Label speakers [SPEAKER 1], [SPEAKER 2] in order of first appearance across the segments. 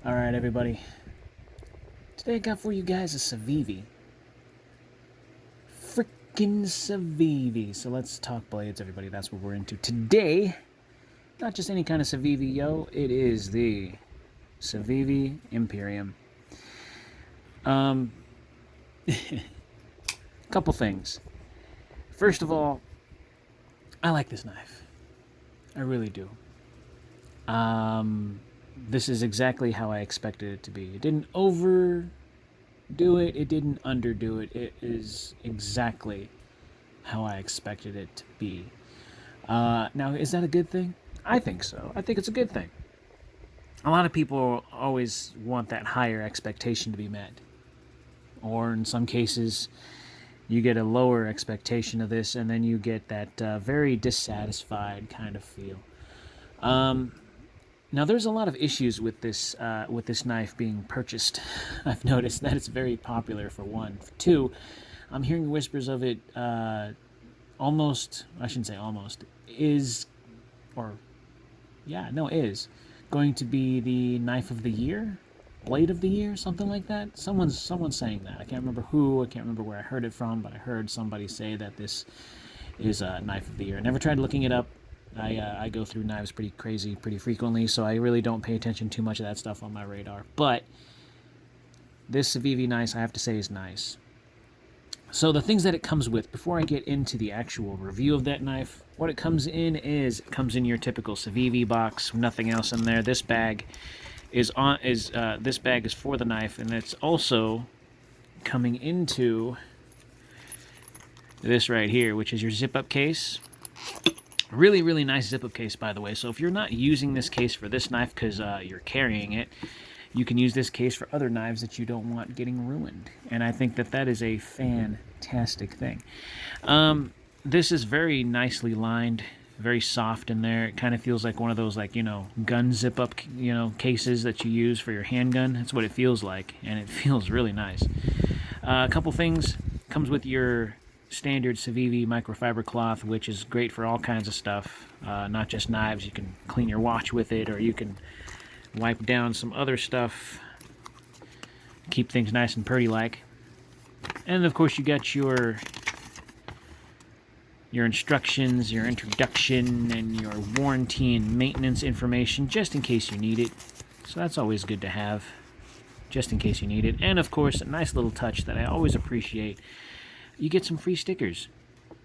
[SPEAKER 1] Alright, everybody. Today I got for you guys a Civivi. Frickin' Civivi. So let's talk blades, everybody. That's what we're into today. Not just any kind of Civivi, yo. It is the Civivi Imperium. Couple things. First of all, I like this knife. I really do. This is exactly how I expected it to be. It didn't overdo it. It didn't underdo it. It is exactly how I expected it to be. Now, is that a good thing? I think so. I think it's a good thing. A lot of people always want that higher expectation to be met. Or in some cases, you get a lower expectation of this, and then you get that very dissatisfied kind of feel. Now, there's a lot of issues with this knife being purchased. I've noticed that it's very popular, for one. For two, I'm hearing whispers of it almost, I shouldn't say almost, is going to be the knife of the year, blade of the year, something like that. Someone's saying that. I can't remember who, I can't remember where I heard it from, but I heard somebody say that this is a knife of the year. I never tried looking it up. I go through knives pretty frequently, so I really don't pay attention too much of that stuff on my radar. But this Civivi knife, I have to say, is nice. So the things that it comes with, before I get into the actual review of that knife, what it comes in is, it comes in your typical Civivi box, nothing else in there. This bag is for the knife, and it's also coming into this right here, which is your zip-up case. Really, really nice zip-up case, by the way. So if you're not using this case for this knife because you're carrying it, you can use this case for other knives that you don't want getting ruined. And I think that that is a fantastic thing. This is very nicely lined, very soft in there. It kind of feels like one of those, gun zip-up, cases that you use for your handgun. That's what it feels like, and it feels really nice. A couple things. Comes with your standard Civivi microfiber cloth, which is great for all kinds of stuff, not just knives. You can clean your watch with it, or you can wipe down some other stuff, keep things nice and pretty like. And of course you got your instructions, your introduction, and your warranty and maintenance information, just in case you need it. So that's always good to have, just in case you need it. And of course, a nice little touch that I always appreciate, you get some free stickers.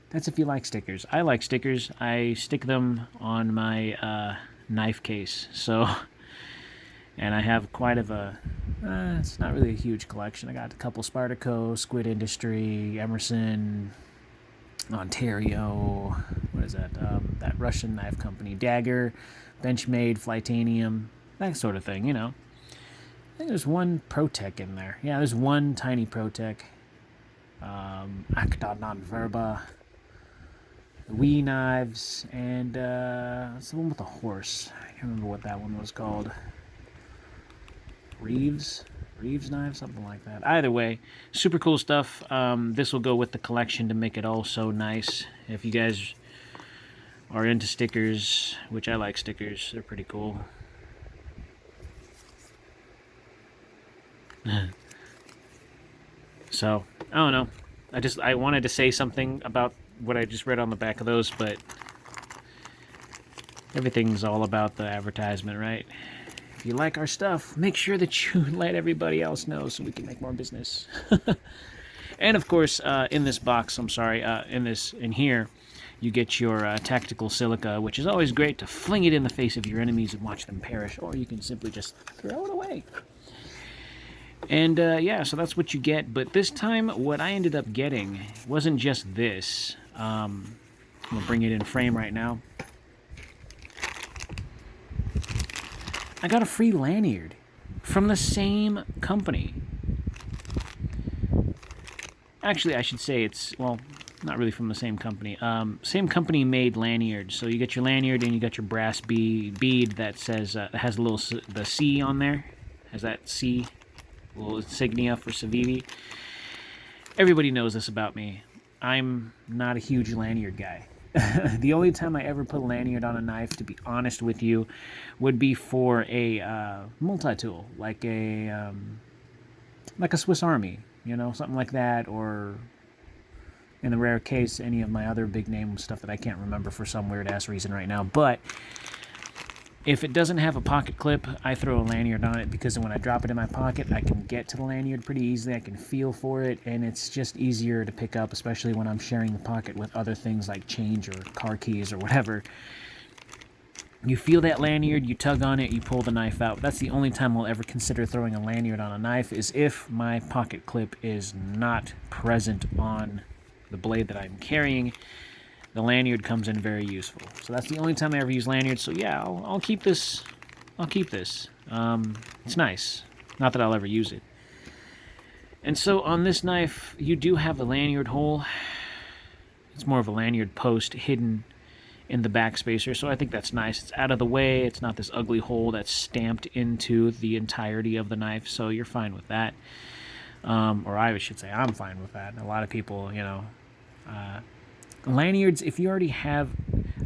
[SPEAKER 1] That's if you like stickers. I like stickers. I stick them on my knife case. So, and I have quite of a, it's not really a huge collection. I got a couple Spartaco, Squid Industry, Emerson, Ontario, what is that? That Russian knife company, Dagger, Benchmade, Flytanium, that sort of thing, I think there's one ProTech in there. Yeah, there's one tiny ProTech. Acta non verba, the Wii knives, and it's the one with the horse. I can't remember what that one was called. Reeves knife, something like that. Either way, super cool stuff. This will go with the collection to make it all so nice. If you guys are into stickers, which I like stickers, they're pretty cool. So, I don't know. I wanted to say something about what I just read on the back of those, but everything's all about the advertisement, right? If you like our stuff, make sure that you let everybody else know so we can make more business. And of course, in this box, in here, you get your tactical silica, which is always great to fling it in the face of your enemies and watch them perish, or you can simply just throw it away. And yeah, so that's what you get. But this time, what I ended up getting wasn't just this. I'm going to bring it in frame right now. I got a free lanyard from the same company. Actually, I should say it's, well, not really from the same company. Same company made lanyards. So you get your lanyard and you got your brass bead that says, has a little, the C on there. Has that C, little insignia for Civivi. Everybody knows this about me. I'm not a huge lanyard guy. The only time I ever put a lanyard on a knife, to be honest with you, would be for a multi-tool, like a Swiss Army, something like that, or in the rare case, any of my other big name stuff that I can't remember for some weird ass reason right now. But if it doesn't have a pocket clip, I throw a lanyard on it, because when I drop it in my pocket, I can get to the lanyard pretty easily. I can feel for it, and it's just easier to pick up, especially when I'm sharing the pocket with other things like change or car keys or whatever. You feel that lanyard, you tug on it, you pull the knife out. That's the only time I'll ever consider throwing a lanyard on a knife, is if my pocket clip is not present on the blade that I'm carrying. The lanyard comes in very useful. So that's the only time I ever use lanyards. So yeah, I'll keep this. I'll keep this. It's nice. Not that I'll ever use it. And so on this knife, you do have a lanyard hole. It's more of a lanyard post hidden in the back spacer, so I think that's nice. It's out of the way. It's not this ugly hole that's stamped into the entirety of the knife, so you're fine with that. Or I should say I'm fine with that. A lot of people, lanyards, if you already have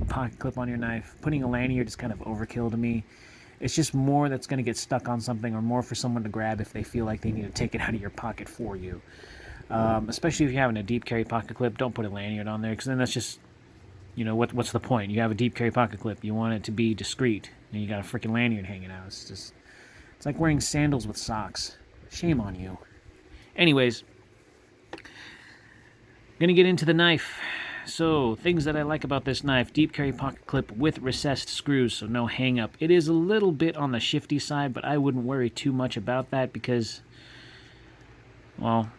[SPEAKER 1] a pocket clip on your knife, putting a lanyard is kind of overkill to me. It's just more that's going to get stuck on something, or more for someone to grab if they feel like they need to take it out of your pocket for you. Especially if you're having a deep carry pocket clip, don't put a lanyard on there, because then that's just, what's the point? You have a deep carry pocket clip, you want it to be discreet, and you got a freaking lanyard hanging out. It's like wearing sandals with socks. Shame on you. Anyways, gonna get into the knife. So, things that I like about this knife: deep carry pocket clip with recessed screws, so no hang up. It is a little bit on the shifty side, but I wouldn't worry too much about that, because, well,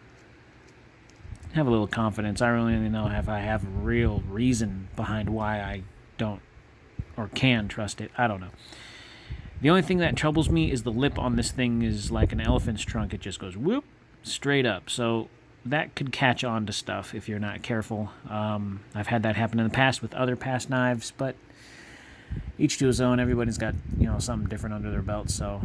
[SPEAKER 1] have a little confidence. I really don't know if I have real reason behind why I don't or can trust it. I don't know. The only thing that troubles me is the lip on this thing is like an elephant's trunk. It just goes whoop straight up. So that could catch on to stuff if you're not careful. I've had that happen in the past with other past knives, but each to his own. Everybody's got something different under their belt, so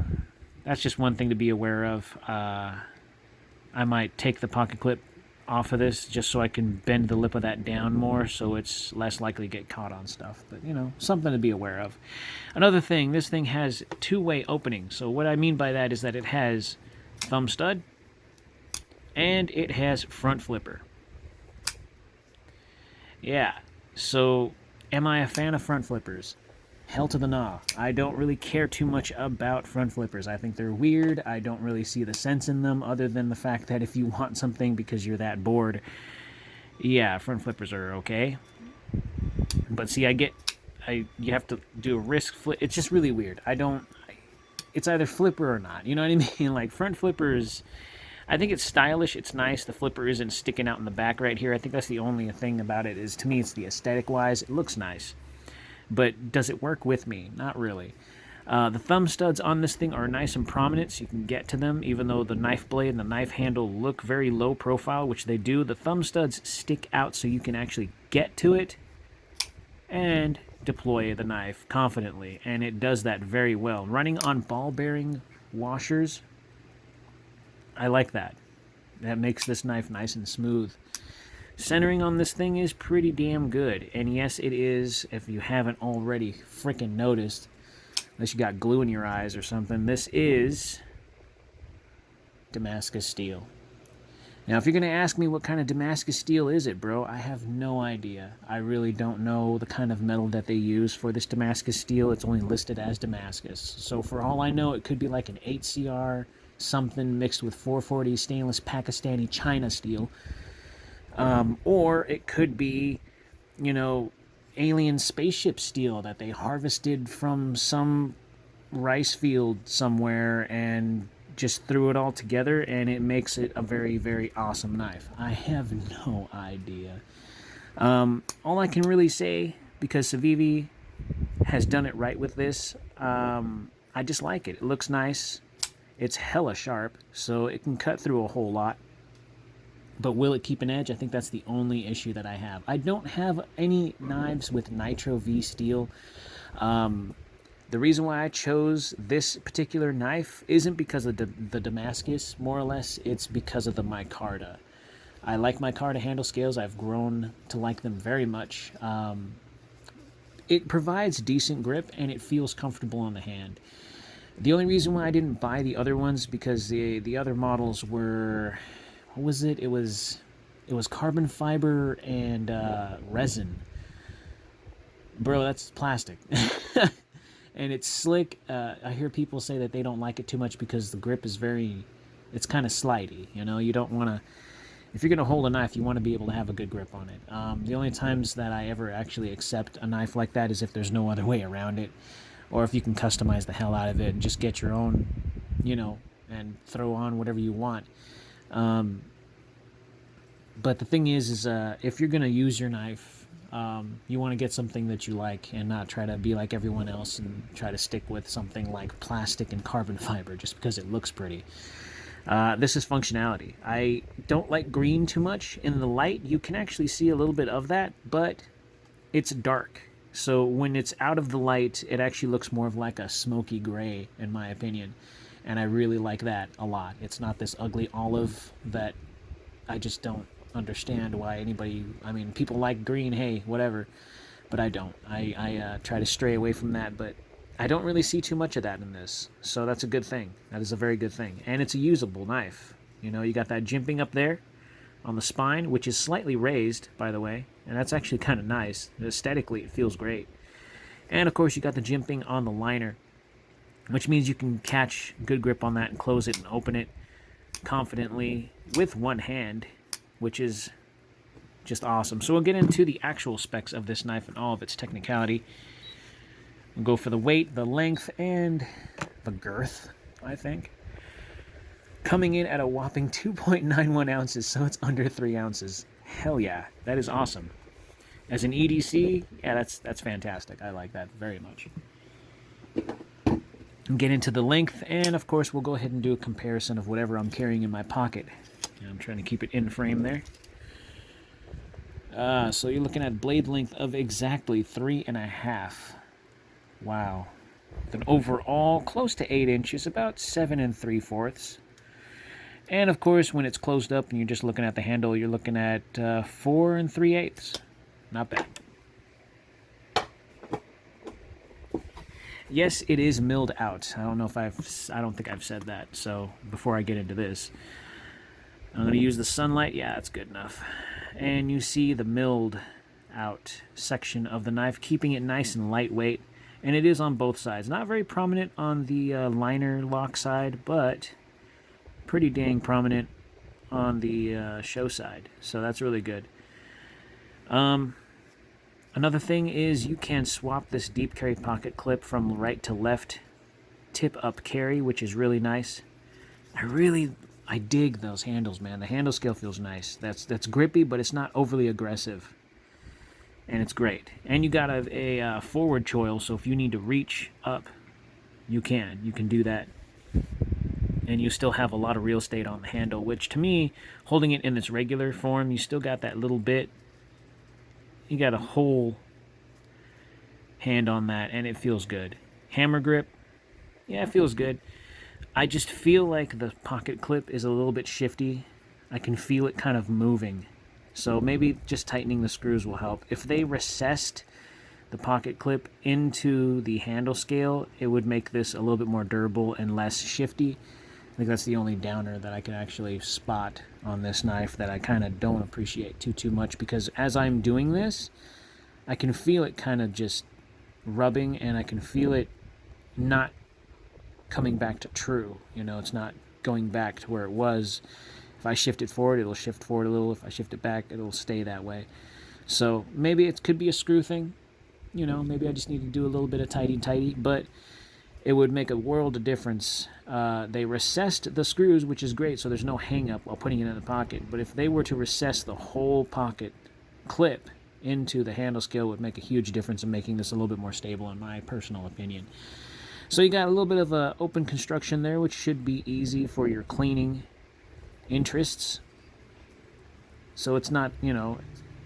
[SPEAKER 1] that's just one thing to be aware of. I might take the pocket clip off of this just so I can bend the lip of that down more, so it's less likely to get caught on stuff. But something to be aware of. Another thing, this thing has two-way opening. So what I mean by that is that it has thumb stud and it has front flipper. Yeah, so am I a fan of front flippers? Hell to the nah. I don't really care too much about front flippers. I think they're weird. I don't really see the sense in them, other than the fact that if you want something because you're that bored, yeah, front flippers are okay. But see, you have to do a wrist flip. It's just really weird. It's either flipper or not. You know what I mean? Like, front flippers, I think it's stylish, it's nice. The flipper isn't sticking out in the back right here. I think that's the only thing about it, is to me it's the aesthetic-wise. It looks nice. But does it work with me? Not really. The thumb studs on this thing are nice and prominent, so you can get to them, even though the knife blade and the knife handle look very low profile, which they do. The thumb studs stick out so you can actually get to it and deploy the knife confidently, and it does that very well. Running on ball bearing washers, I like that. That makes this knife nice and smooth. Centering on this thing is pretty damn good. And yes, it is, if you haven't already freaking noticed, unless you got glue in your eyes or something, this is Damascus steel. Now, if you're going to ask me what kind of Damascus steel is it, bro, I have no idea. I really don't know the kind of metal that they use for this Damascus steel. It's only listed as Damascus. So for all I know, it could be like an 8CR something mixed with 440 stainless Pakistani China steel. Or it could be, alien spaceship steel that they harvested from some rice field somewhere and just threw it all together, and it makes it a very, very awesome knife. I have no idea. All I can really say, because Civivi has done it right with this, I just like it. It looks nice. It's hella sharp, so it can cut through a whole lot. But will it keep an edge? I think that's the only issue that I have. I don't have any knives with Nitro V steel. The reason why I chose this particular knife isn't because of the Damascus, more or less. It's because of the micarta. I like micarta handle scales. I've grown to like them very much. It provides decent grip and it feels comfortable on the hand. The only reason why I didn't buy the other ones because the other models were, what was it? It was carbon fiber and resin. Bro, that's plastic. And it's slick. I hear people say that they don't like it too much because the grip is it's kind of slidey. You know, you don't want to, if you're going to hold a knife, you want to be able to have a good grip on it. The only times that I ever actually accept a knife like that is if there's no other way around it, or if you can customize the hell out of it and just get your own, you know, and throw on whatever you want. But the thing is if you're going to use your knife, you want to get something that you like and not try to be like everyone else and try to stick with something like plastic and carbon fiber just because it looks pretty. This is functionality. I don't like green too much. In the light, you can actually see a little bit of that, but it's dark. So when it's out of the light, it actually looks more of like a smoky gray, in my opinion. And I really like that a lot. It's not this ugly olive that I just don't understand why anybody, I mean, people like green, hey, whatever, but I don't. I try to stray away from that, but I don't really see too much of that in this, so that's a good thing. That is a very good thing, and it's a usable knife. You know, you got that jimping up there on the spine, which is slightly raised, by the way, and that's actually kind of nice. Aesthetically, it feels great. And of course, you got the jimping on the liner, which means you can catch good grip on that and close it and open it confidently with one hand, which is just awesome. So we'll get into the actual specs of this knife and all of its technicality. We'll go for the weight, the length, and the girth, I think. Coming in at a whopping 2.91 ounces, so it's under 3 ounces. Hell yeah, that is awesome. As an EDC, yeah, that's fantastic. I like that very much. Get into the length, and of course we'll go ahead and do a comparison of whatever I'm carrying in my pocket. I'm trying to keep it in frame there. So you're looking at blade length of exactly 3.5. Wow. Then overall, close to 8 inches, about 7 3/4. And of course, when it's closed up and you're just looking at the handle, you're looking at 4 3/8. Not bad. Yes, it is milled out. I don't think I've said that. So before I get into this, I'm going to use the sunlight. Yeah, that's good enough. And you see the milled out section of the knife, keeping it nice and lightweight. And it is on both sides. Not very prominent on the liner lock side, but pretty dang prominent on the show side. So that's really good. Another thing is you can swap this deep carry pocket clip from right to left tip up carry, which is really nice. I dig those handles, man. The handle scale feels nice. That's grippy, but it's not overly aggressive. And it's great. And you got a forward choil, so if you need to reach up, you can do that. And you still have a lot of real estate on the handle, which to me, holding it in its regular form, you still got that little bit. You got a whole hand on that, and it feels good. Hammer grip, yeah, it feels good. I just feel like the pocket clip is a little bit shifty. I can feel it kind of moving. So maybe just tightening the screws will help. If they recessed the pocket clip into the handle scale, it would make this a little bit more durable and less shifty. I think that's the only downer that I can actually spot on this knife that I kind of don't appreciate too much, because as I'm doing this, I can feel it kind of just rubbing, and I can feel it not coming back to true. You know, it's not going back to where it was. If I shift it forward, it'll shift forward a little. If I shift it back, it'll stay that way. So maybe it could be a screw thing. You know, maybe I just need to do a little bit of tighty, but it would make a world of difference. They recessed the screws, which is great, so there's no hang up while putting it in the pocket. But if they were to recess the whole pocket clip into the handle scale, it would make a huge difference in making this a little bit more stable, in my personal opinion. So you got a little bit of a open construction there, which should be easy for your cleaning interests. So it's not, you know,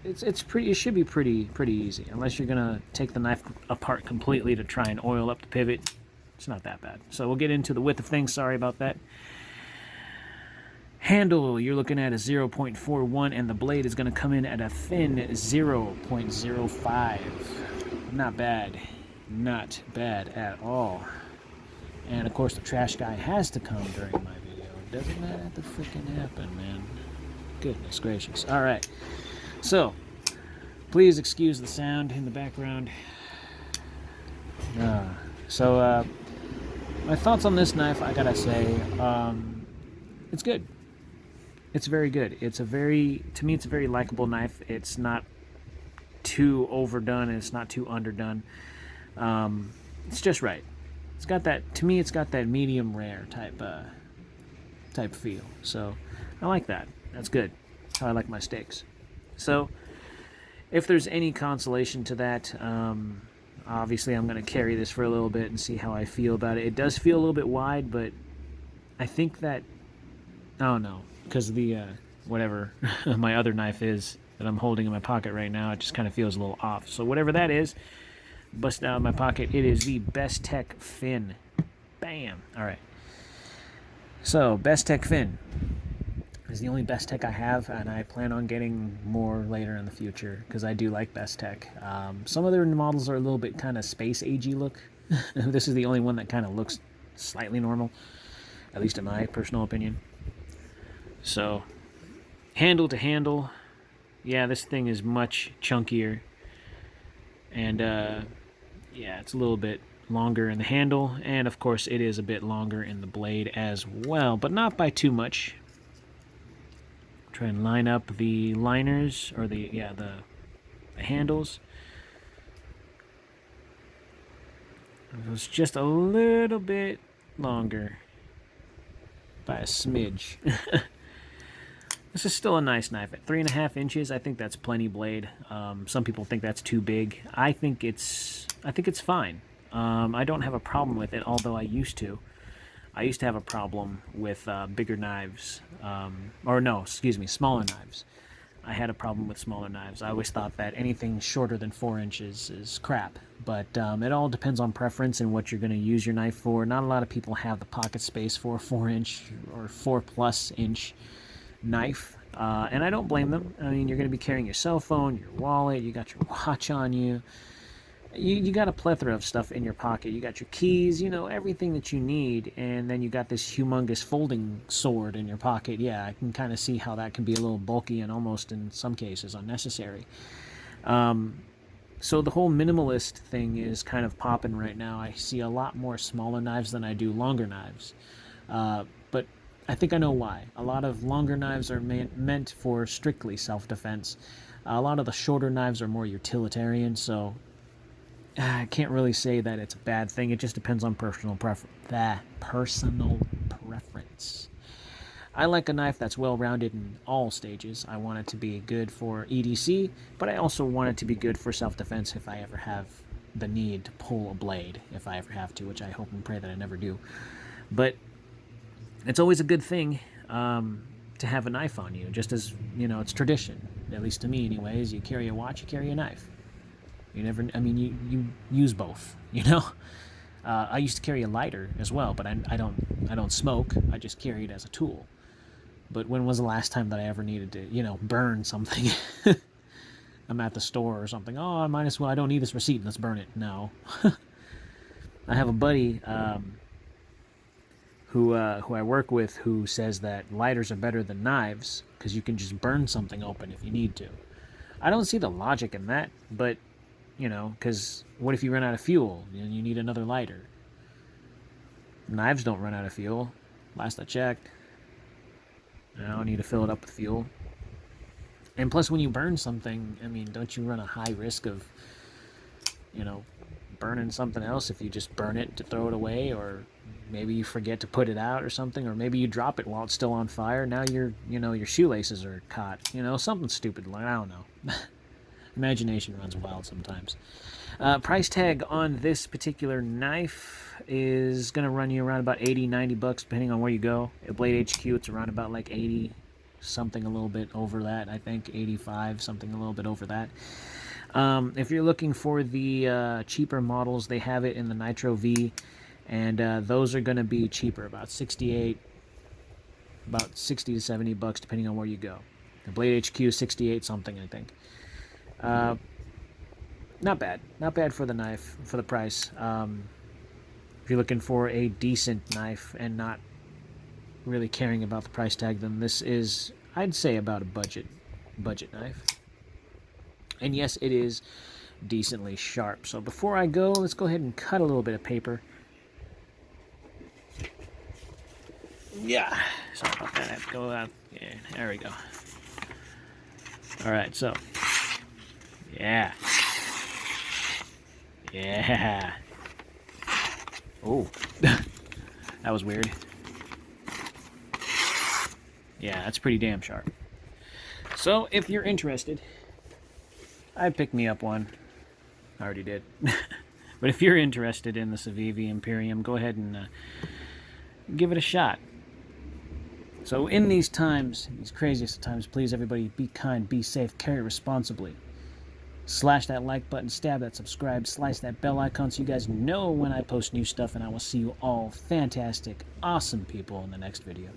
[SPEAKER 1] it should be pretty easy, unless you're gonna take the knife apart completely to try and oil up the pivot. It's not that bad. So we'll get into the width of things. Sorry about that. Handle, you're looking at a 0.41, and the blade is going to come in at a thin 0.05. Not bad. Not bad at all. And of course, the trash guy has to come during my video. Doesn't that have to freaking happen, man? Goodness gracious. All right. So, please excuse the sound in the background. My thoughts on this knife, I gotta say, it's good. It's very good. To me, it's a very likable knife. It's not too overdone and it's not too underdone. It's just right. It's got that, to me, it's got that medium rare type feel. So I like that. That's good. That's how I like my steaks. So if there's any consolation to that, obviously I'm going to carry this for a little bit and see how I feel about it. It does feel a little bit wide, but I think that, I don't know, because of the, whatever my other knife is that I'm holding in my pocket right now, it just kind of feels a little off. So whatever that is, bust out of my pocket. It is the Best Tech Fin. Bam. All right. So Best Tech Fin is the only Best Tech I have, and I plan on getting more later in the future because I do like Best Tech. Some other models are a little bit kind of space agey look. This is the only one that kind of looks slightly normal, at least in my personal opinion. So handle to handle, yeah, this thing is much chunkier, and yeah, it's a little bit longer in the handle, and of course it is a bit longer in the blade as well, but not by too much. Try and line up the liners, or the handles. It's just a little bit longer by a smidge. This is still a nice knife. At 3.5 inches, I think that's plenty blade. Some people think that's too big. I think it's fine. I don't have a problem with it, although I used to. I used to have a problem with bigger knives. Smaller knives. I had a problem with smaller knives. I always thought that anything shorter than 4 inches is crap. But it all depends on preference and what you're going to use your knife for. Not a lot of people have the pocket space for a 4-inch or 4+ inch knife. And I don't blame them. I mean, you're going to be carrying your cell phone, your wallet, you got your watch on you. You got a plethora of stuff in your pocket. You got your keys, everything that you need, and then you got this humongous folding sword in your pocket. Yeah, I can kind of see how that can be a little bulky and almost, in some cases, unnecessary. So the whole minimalist thing is kind of popping right now. I see a lot more smaller knives than I do longer knives. But I think I know why. A lot of longer knives are meant for strictly self-defense. A lot of the shorter knives are more utilitarian, so I can't really say that it's a bad thing. It just depends on personal preference. I like a knife that's well-rounded in all stages. I want it to be good for EDC, but I also want it to be good for self-defense if I ever have the need to pull a blade, if I ever have to, which I hope and pray that I never do. But it's always a good thing to have a knife on you, just as, it's tradition. At least to me, anyways. You carry a watch, you carry a knife. You use both, I used to carry a lighter as well, but I don't smoke. I just carry it as a tool. But when was the last time that I ever needed to, burn something? I'm at the store or something. Oh, I might as well. I don't need this receipt. Let's burn it. No. I have a buddy who I work with who says that lighters are better than knives because you can just burn something open if you need to. I don't see the logic in that, but because what if you run out of fuel and you need another lighter? Knives don't run out of fuel. Last I checked. I don't need to fill it up with fuel. And plus, when you burn something, don't you run a high risk of, burning something else if you just burn it to throw it away, or maybe you forget to put it out or something, or maybe you drop it while it's still on fire. Now your shoelaces are caught. Something stupid. I don't know. Imagination runs wild sometimes. Price tag on this particular knife is going to run you around about $80-$90 depending on where you go. At Blade HQ, it's around about like 80, something a little bit over that. I think 85, something a little bit over that. If you're looking for the cheaper models, they have it in the Nitro V, and those are going to be cheaper, about $68, about 60 to 70 bucks depending on where you go. The Blade HQ 68 something, I think. Not bad for the knife, for the price. If you're looking for a decent knife and not really caring about the price tag, then this is, I'd say, about a budget knife. And yes, it is decently sharp. So before I go, let's go ahead and cut a little bit of paper. Yeah, sorry about that. I have to go out. Yeah, there we go. All right, so yeah. Oh, that was weird. Yeah, that's pretty damn sharp. So if you're interested, I picked me up one. I already did. But if you're interested in the Civivi Imperium, go ahead and give it a shot. So in these times, these craziest times, please everybody be kind, be safe, carry responsibly. Slash that like button, stab that subscribe, slice that bell icon so you guys know when I post new stuff, and I will see you all fantastic, awesome people in the next video.